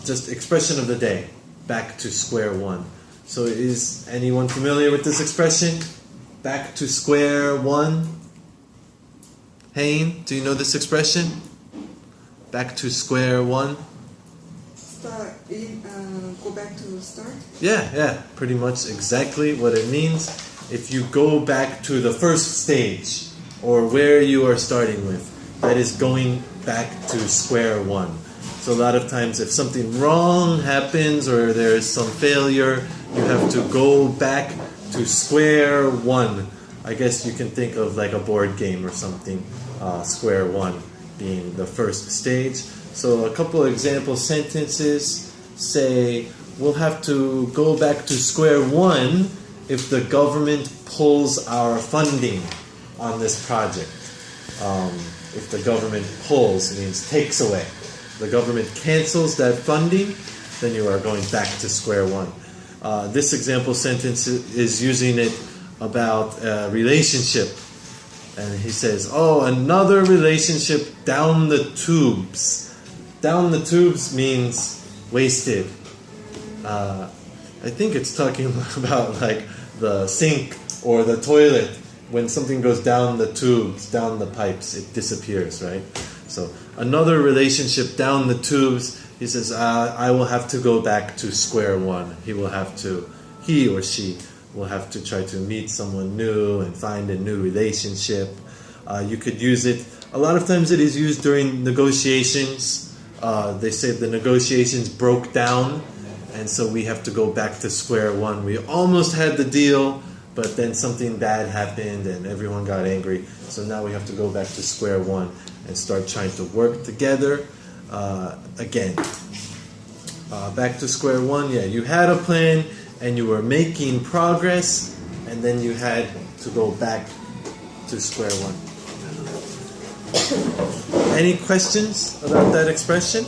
just expression of the day, back to square one. So is anyone familiar with this expression? Back to square one? Hein, do you know this expression? Back to square one? Go back to start? Yeah, pretty much exactly what it means. If you go back to the first stage, or where you are starting with, that is going back to square one. So a lot of times if something wrong happens or there is some failure, you have to go back to square one. I guess you can think of like a board game or something, square one being the first stage. So a couple of example sentences say, we'll have to go back to square one if the government pulls our funding on this project. If the government pulls, means takes away. The government cancels that funding, then you are going back to square one. This example sentence is using it about a relationship. And he says, oh, another relationship down the tubes. Down the tubes means wasted. I think it's talking about like the sink or the toilet. When something goes down the tubes, down the pipes, it disappears, right? So another relationship down the tubes, he says, I will have to go back to square one. He or she will have to try to meet someone new and find a new relationship. You could use it, a lot of times it is used during negotiations. They say the negotiations broke down, and so we have to go back to square one. We almost had the deal, but then something bad happened and everyone got angry. So now we have to go back to square one and start trying to work together again. Back to square one, yeah, you had a plan and you were making progress, and then you had to go back to square one. Any questions about that expression?